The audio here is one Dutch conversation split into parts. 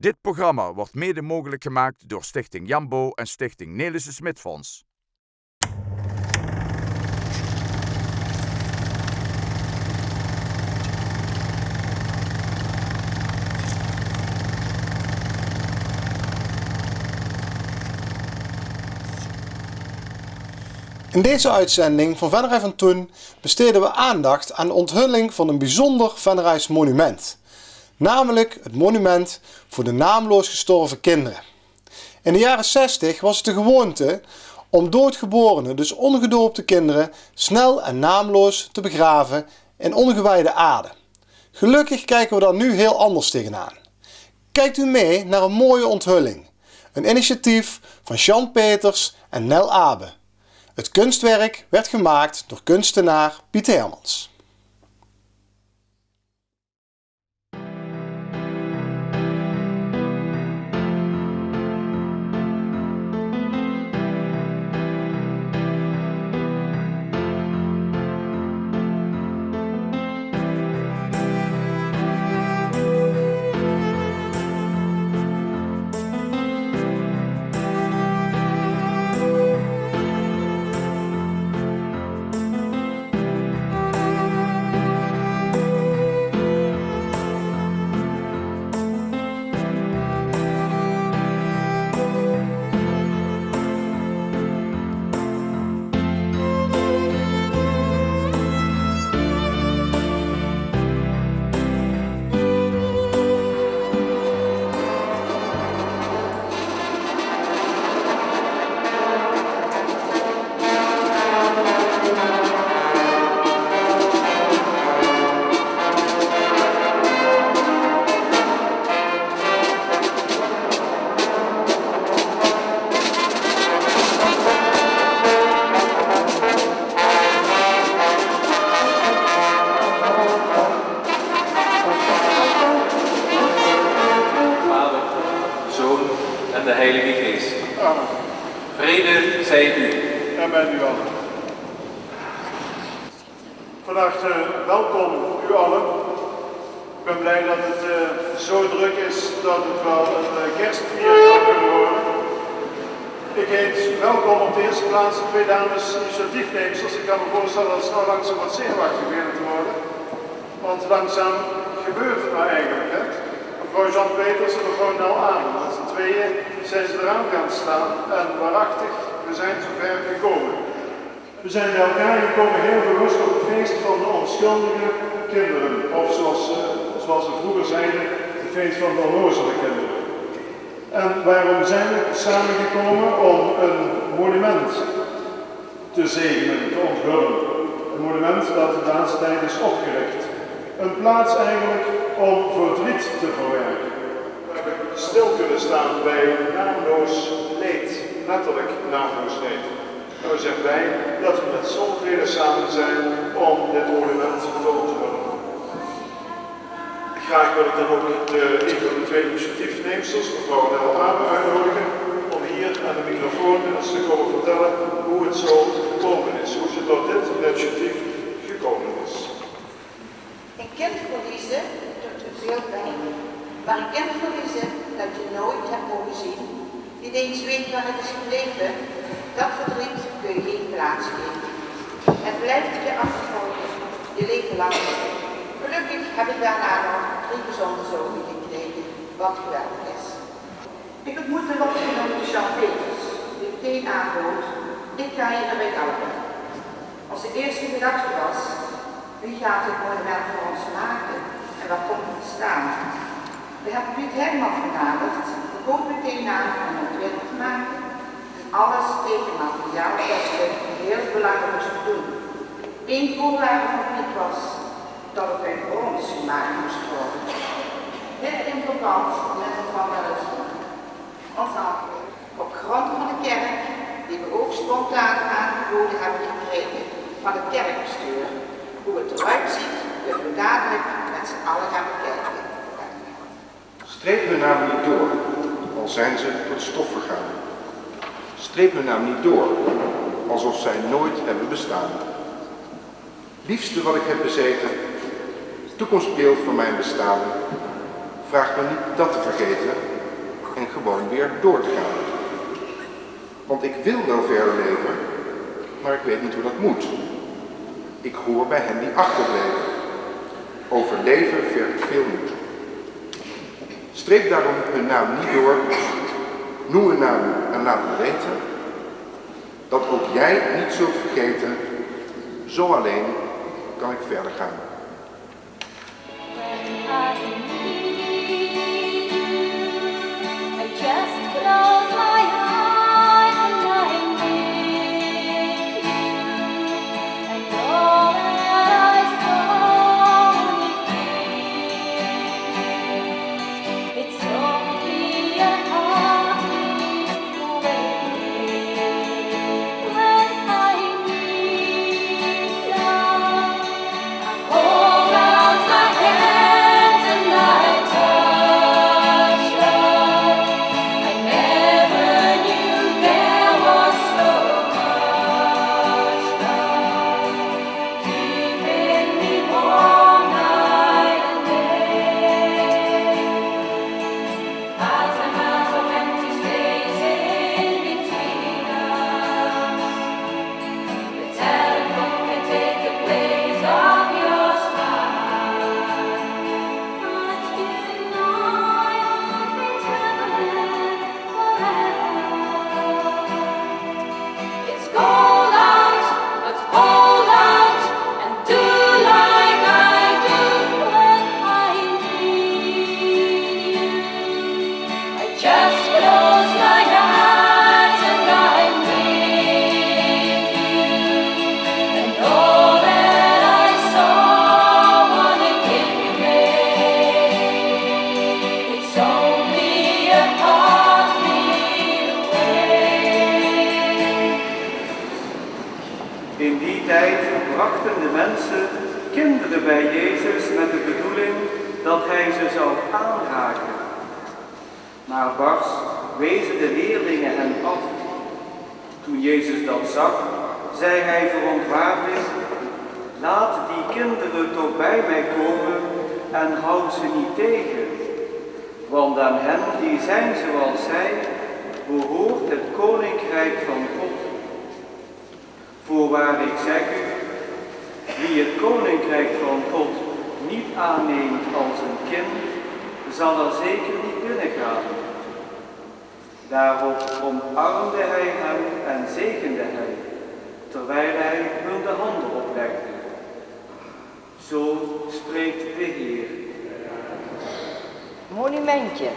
Dit programma wordt mede mogelijk gemaakt door Stichting Jambo en Stichting Nelissen Smit-Fonds. In deze uitzending van Venray van Toen besteden we aandacht aan de onthulling van een bijzonder Venrays monument. Namelijk het monument voor de naamloos gestorven kinderen. In de jaren 60 was het de gewoonte om doodgeborene, dus ongedoopte kinderen, snel en naamloos te begraven in ongewijde aarde. Gelukkig kijken we daar nu heel anders tegenaan. Kijkt u mee naar een mooie onthulling. Een initiatief van Jean Peters en Nel Abe. Het kunstwerk werd gemaakt door kunstenaar Piet Hermans. Welkom u allen. Ik ben blij dat het zo druk is dat het wel een kerstviering kan kunnen worden. Ik heet welkom op de eerste plaats de twee dames initiatiefnemers. Ik kan me voorstellen dat ze nou langzaam wat zenuwachtig beginnen te worden. Want langzaam gebeurt het nou eigenlijk. Hè? Mevrouw Jean Peters en mevrouw Nel Abe. Met z'n tweeën zijn ze eraan gaan staan en waarachtig, we zijn zover gekomen. We zijn bij elkaar gekomen heel bewust op het feest van de onschuldige kinderen. Of zoals we vroeger zeiden, het feest van de onnozele kinderen. En waarom zijn we samengekomen? Om een monument te zegenen, te onthullen. Een monument dat de laatste tijd is opgericht. Een plaats eigenlijk om verdriet te verwerken. We hebben stil kunnen staan bij naamloos leed, letterlijk naamloos leed. En we zijn blij dat we met zoveel samen zijn om dit monument te onthullen. Graag wil ik dan ook een van de twee initiatiefnemers, mevrouw Nel Abe, uitnodigen om hier aan de microfoon eens te komen vertellen hoe het zo gekomen is, hoe ze tot dit initiatief gekomen is. Een kind verliezen doet er veel pijn, maar een kind verliezen dat je nooit hebt mogen zien, niet eens weet waar het is gebleven, dat verdriet kun je geen plaats geven. Het blijft je achtervolgen, je leven lang. Gelukkig heb ik daarna nog 3 gezonde zonen gekregen, wat geweldig is. Ik ontmoette lotgenote Jean Peters, die meteen aanbood, ik ga je erbij helpen. Onze eerste gedachte was, wie gaat dit monument voor ons maken en waar komt het te staan? We hebben Piet Hermans benaderd, die bood meteen aan om een ontwerp te maken. Alles tekenmateriaal dat we heel belangrijk moesten doen. Eén voorwaarde van Piet was dat het bij ons gemaakt moest worden. Dit in verband met het vandalisme. Ons antwoord op grond van de kerk, die we ook spontaan aangeboden hebben gekregen van het kerkbestuur. Hoe het eruit ziet, kunnen we dadelijk met z'n allen gaan bekijken. Streep hun naam niet door, al zijn ze tot stof vergaan. Streep hun naam niet door, alsof zij nooit hebben bestaan. Liefste wat ik heb bezeten, toekomstbeeld van mijn bestaan, vraag me niet dat te vergeten, en gewoon weer door te gaan. Want ik wil wel verder leven, maar ik weet niet hoe dat moet. Ik hoor bij hen die achterblijven. Overleven vergt veel moed. Streep daarom hun naam niet door, noem hun naam en laat me weten dat ook jij niet zult vergeten, zo alleen kan ik verder gaan. In die tijd brachten de mensen kinderen bij Jezus met de bedoeling dat hij ze zou aanraken. Maar barsch wezen de leerlingen hen af. Toen Jezus dat zag, zei hij verontwaardigd: laat die kinderen toch bij mij komen en houd ze niet tegen. Want aan hen die zijn zoals zij, behoort het koninkrijk van God. Voorwaar ik zeg u, wie het koninkrijk van God niet aanneemt als een kind, zal er zeker niet binnengaan. Daarop omarmde hij hem en zegende hem, terwijl hij hun de handen oplegde. Zo spreekt de Heer. Monumentje.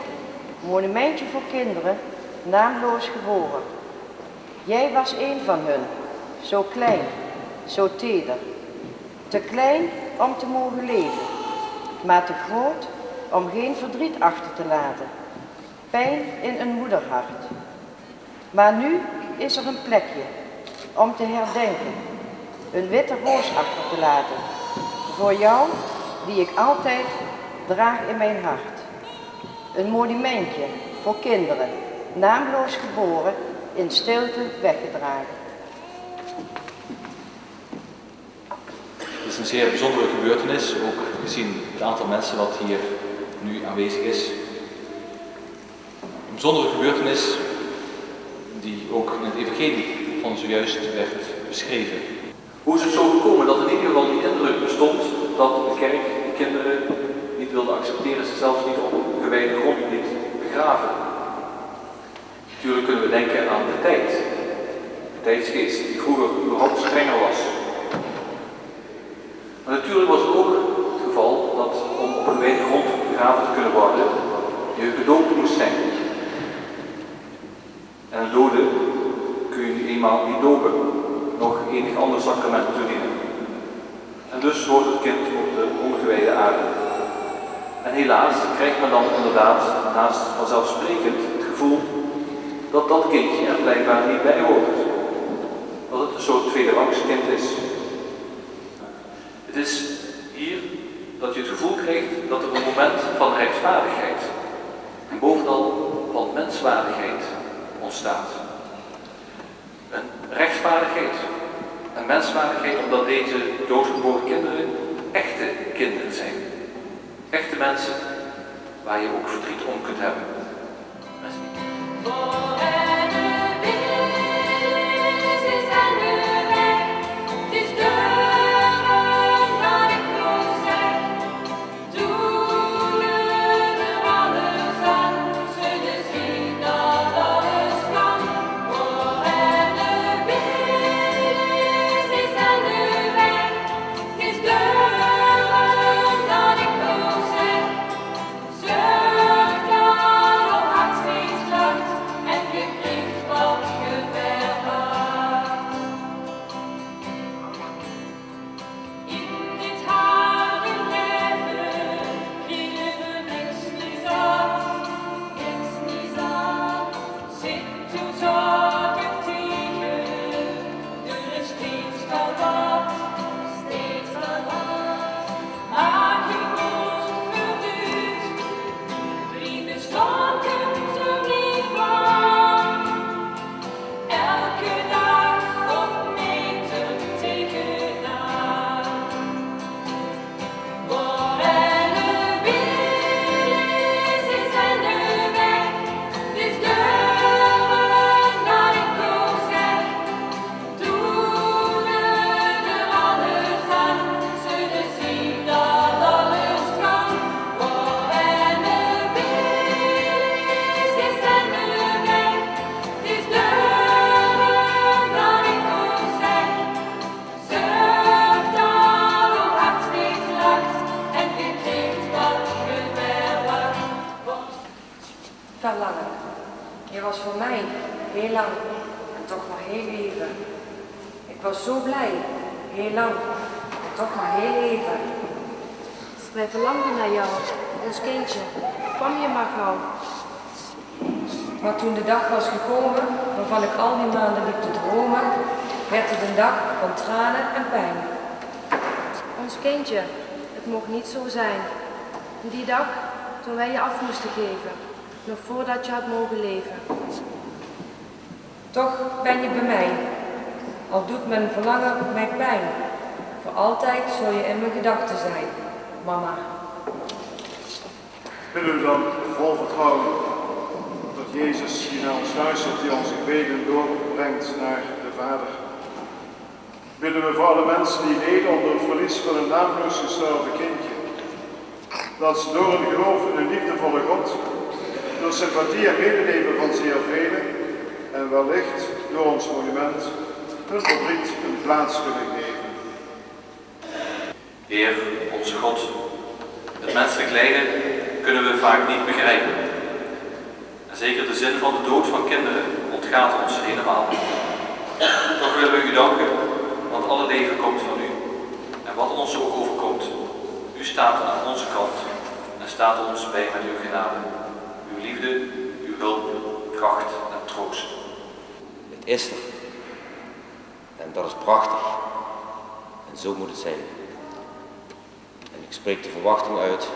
Monumentje voor kinderen, naamloos geboren. Jij was een van hun, zo klein, zo teder. Te klein om te mogen leven, maar te groot om geen verdriet achter te laten. Pijn in een moederhart. Maar nu is er een plekje om te herdenken, een witte roos achter te laten. Voor jou, die ik altijd draag in mijn hart. Een monumentje voor kinderen, naamloos geboren, in stilte weggedragen. Het is een zeer bijzondere gebeurtenis, ook gezien het aantal mensen wat hier nu aanwezig is. Een bijzondere gebeurtenis die ook in het evangelie van zojuist werd beschreven. Hoe is het zo gekomen dat in ieder geval die indruk bestond dat de kerk de kinderen niet wilde accepteren, ze zelfs niet op gewijde grond liet begraven? Natuurlijk kunnen we denken aan de tijd, de tijdsgeest die vroeger überhaupt strenger was. Maar natuurlijk was het ook het geval dat om op gewijde grond begraven te kunnen worden, je gedoopt moest zijn. En een dode kun je nu eenmaal niet dopen, nog enig ander sacrament toedienen. En dus hoort het kind op de ongewijde aarde. En helaas krijgt men dan inderdaad naast vanzelfsprekend het gevoel dat dat kindje er blijkbaar niet bij hoort. Dat het een soort tweederangs kind is. Het is hier dat je het gevoel krijgt dat er een moment van rechtvaardigheid en bovenal van menswaardigheid ontstaat. Een rechtsvaardigheid en menswaardigheid omdat deze doodgeboren kinderen echte kinderen zijn. Echte mensen waar je ook verdriet om kunt hebben. verlangen. Je was voor mij heel lang en toch maar heel even. Ik was zo blij, heel lang en toch maar heel even. Wij verlangden naar jou, ons kindje. Kwam je maar gauw. Maar toen de dag was gekomen waarvan ik al die maanden liep te dromen, werd het een dag van tranen en pijn. Ons kindje, het mocht niet zo zijn. Die dag toen wij je af moesten geven, nog voordat je had mogen leven. Toch ben je bij mij, al doet mijn verlangen mij pijn. Voor altijd zul je in mijn gedachten zijn, mama. Willen we dan vol vertrouwen dat Jezus die naar ons luistert, die onze gebeden doorbrengt naar de Vader. Bidden we voor alle mensen die lijden onder het verlies van een naamloos gestorven kindje. Dat ze door hun geloof in een liefdevolle God, door sympathie en medeleven van zeer velen en wellicht door ons monument hun verdriet een plaats kunnen geven. Heer, onze God, het menselijk lijden kunnen we vaak niet begrijpen. En zeker de zin van de dood van kinderen ontgaat ons helemaal. Toch willen we u danken, want alle leven komt van u. En wat ons ook overkomt, u staat aan onze kant en staat ons bij met uw genade. Uw liefde, uw hulp, kracht en troost. Het is er. En dat is prachtig. En zo moet het zijn. En ik spreek de verwachting uit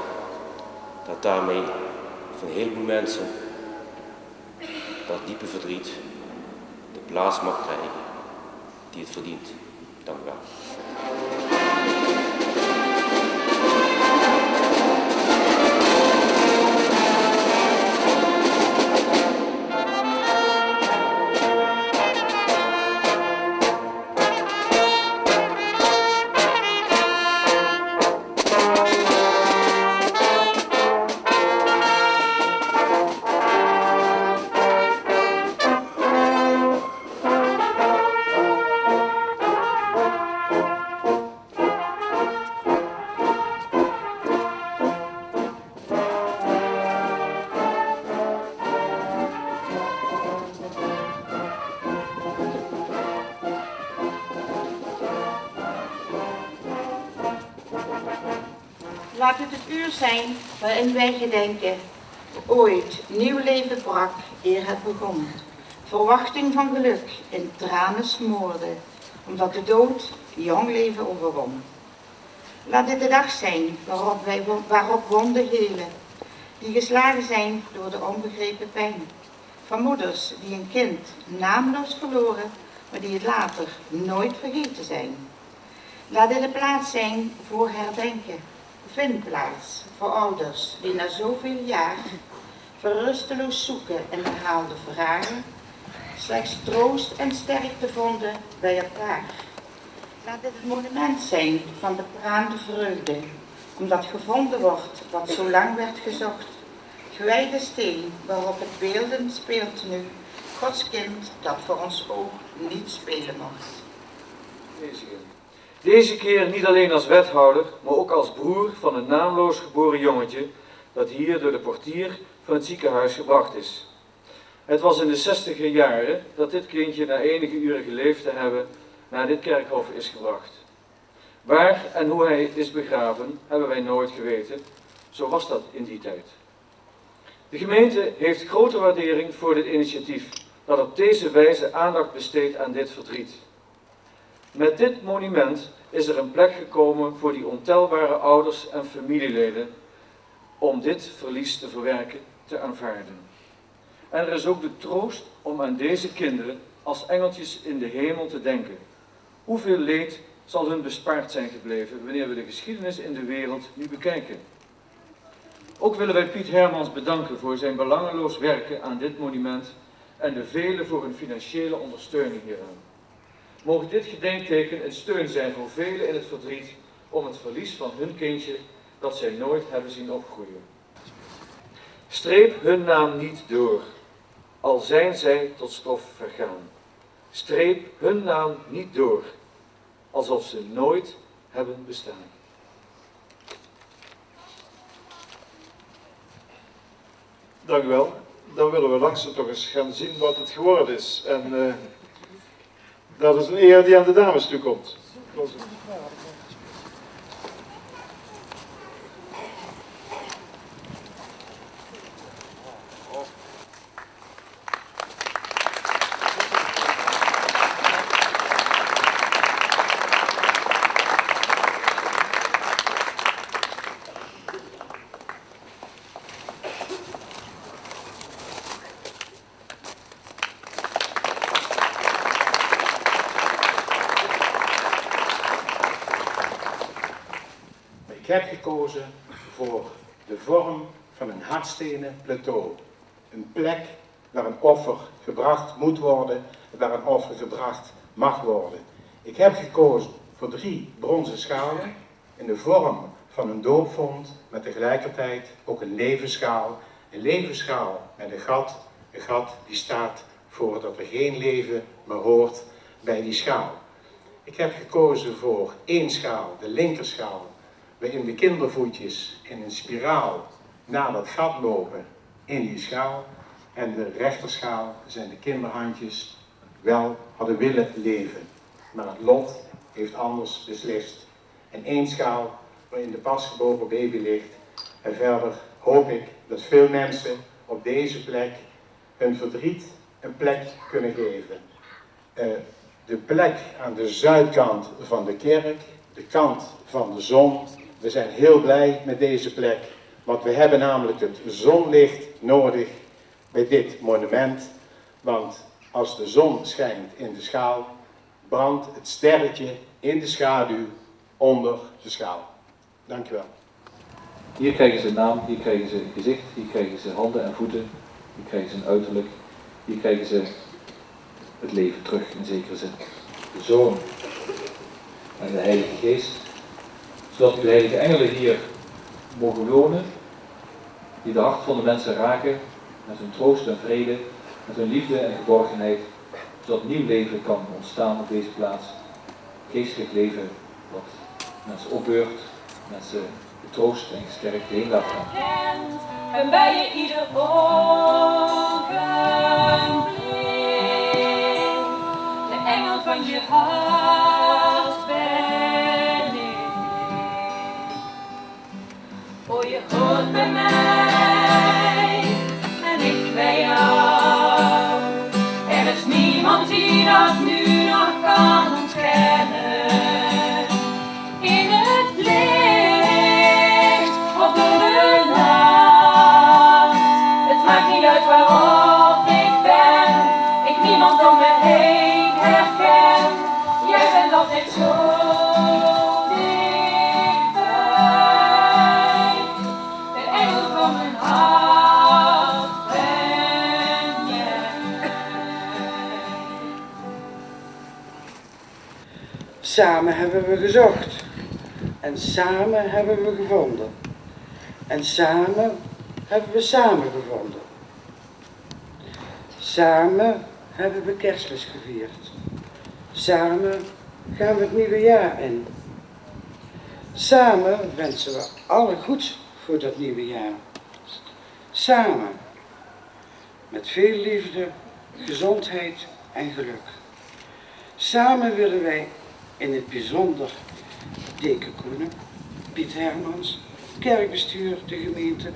dat daarmee van een heleboel mensen dat diepe verdriet de plaats mag krijgen die het verdient. Dank u wel. Laat het het uur zijn waarin wij gedenken. Ooit nieuw leven brak eer het begon. Verwachting van geluk in tranen smoorde, omdat de dood jong leven overwon. Laat dit de dag zijn waarop wonden helen, die geslagen zijn door de onbegrepen pijn. Van moeders die een kind naamloos verloren, maar die het later nooit vergeten zijn. Laat dit de plaats zijn voor herdenken. Vindplaats voor ouders die na zoveel jaar verrusteloos zoeken en herhaalde vragen, slechts troost en sterkte vonden bij elkaar. Laat dit het monument zijn van de beraamde vreugde, omdat gevonden wordt wat zo lang werd gezocht. Gewijde steen waarop het beelden speelt nu, Gods kind dat voor ons oog niet spelen mocht. Deze keer niet alleen als wethouder, maar ook als broer van een naamloos geboren jongetje dat hier door de portier van het ziekenhuis gebracht is. Het was in de 60er jaren dat dit kindje na enige uren geleefd te hebben naar dit kerkhof is gebracht. Waar en hoe hij is begraven hebben wij nooit geweten, zo was dat in die tijd. De gemeente heeft grote waardering voor dit initiatief dat op deze wijze aandacht besteedt aan dit verdriet. Met dit monument is er een plek gekomen voor die ontelbare ouders en familieleden om dit verlies te verwerken, te aanvaarden. En er is ook de troost om aan deze kinderen als engeltjes in de hemel te denken. Hoeveel leed zal hun bespaard zijn gebleven wanneer we de geschiedenis in de wereld nu bekijken. Ook willen wij Piet Hermans bedanken voor zijn belangeloos werken aan dit monument en de velen voor hun financiële ondersteuning hieraan. Mogen dit gedenkteken een steun zijn voor velen in het verdriet om het verlies van hun kindje dat zij nooit hebben zien opgroeien. Streep hun naam niet door, al zijn zij tot stof vergaan. Streep hun naam niet door, alsof ze nooit hebben bestaan. Dank u wel. dan willen we langzaam toch eens gaan zien wat het geworden is. En dat is een eer die aan de dames toekomt. Ik heb gekozen voor de vorm van een hardstenen plateau. Een plek waar een offer gebracht moet worden, waar een offer gebracht mag worden. Ik heb gekozen voor 3 bronzen schalen in de vorm van een doopvond, maar tegelijkertijd ook een levensschaal. Een levensschaal met een gat. Een gat die staat voor dat er geen leven meer hoort bij die schaal. Ik heb gekozen voor 1 schaal, de linkerschaal, waarin de kindervoetjes in een spiraal naar dat gat lopen in die schaal. En de rechterschaal zijn de kinderhandjes wel hadden willen leven. Maar het lot heeft anders beslist. En 1 schaal waarin de pasgeboren baby ligt. En verder hoop ik dat veel mensen op deze plek hun verdriet een plek kunnen geven. De plek aan de zuidkant van de kerk, de kant van de zon. We zijn heel blij met deze plek, want we hebben namelijk het zonlicht nodig bij dit monument. Want als de zon schijnt in de schaal, brandt het sterretje in de schaduw onder de schaal. Dank u wel. Hier krijgen ze een naam, hier krijgen ze een gezicht, hier krijgen ze handen en voeten, hier krijgen ze een uiterlijk, hier krijgen ze het leven terug in zekere zin. De Zoon en de Heilige Geest, zodat de heilige engelen hier mogen wonen, die de hart van de mensen raken met hun troost en vrede, met hun liefde en geborgenheid, zodat nieuw leven kan ontstaan op deze plaats. Geestelijk leven wat mensen opbeurt, mensen getroost en gesterkt heen laat gaan. En bij je ieder ogenblik, de engel van je hart ben ik. Oh, je hoort bij mij en ik bij jou. Er is niemand die dat nu nog kan ontkennen. In het licht of door de nacht, het maakt niet uit waarop ik ben. Ik niemand om me heen herken. Jij bent altijd zo dichtbij. De engel van mijn hart ben jij. Samen hebben we gezocht. En samen hebben we gevonden. En samen hebben we samengevonden. Samen hebben we Kerstmis gevierd. Samen gaan we het nieuwe jaar in. Samen wensen we alle goeds voor dat nieuwe jaar. Samen. Met veel liefde, gezondheid en geluk. Samen willen wij in het bijzonder Deken Koenen, Piet Hermans, kerkbestuur, de gemeente,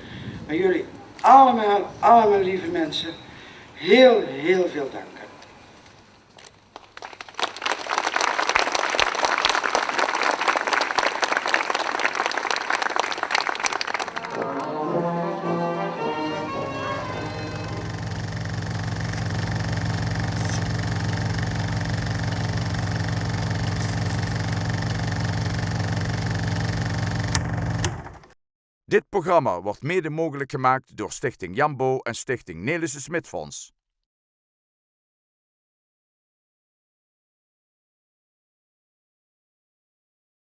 maar jullie allemaal lieve mensen, heel veel danken. Dit programma wordt mede mogelijk gemaakt door Stichting Jambo en Stichting Nelissen Smit Fonds.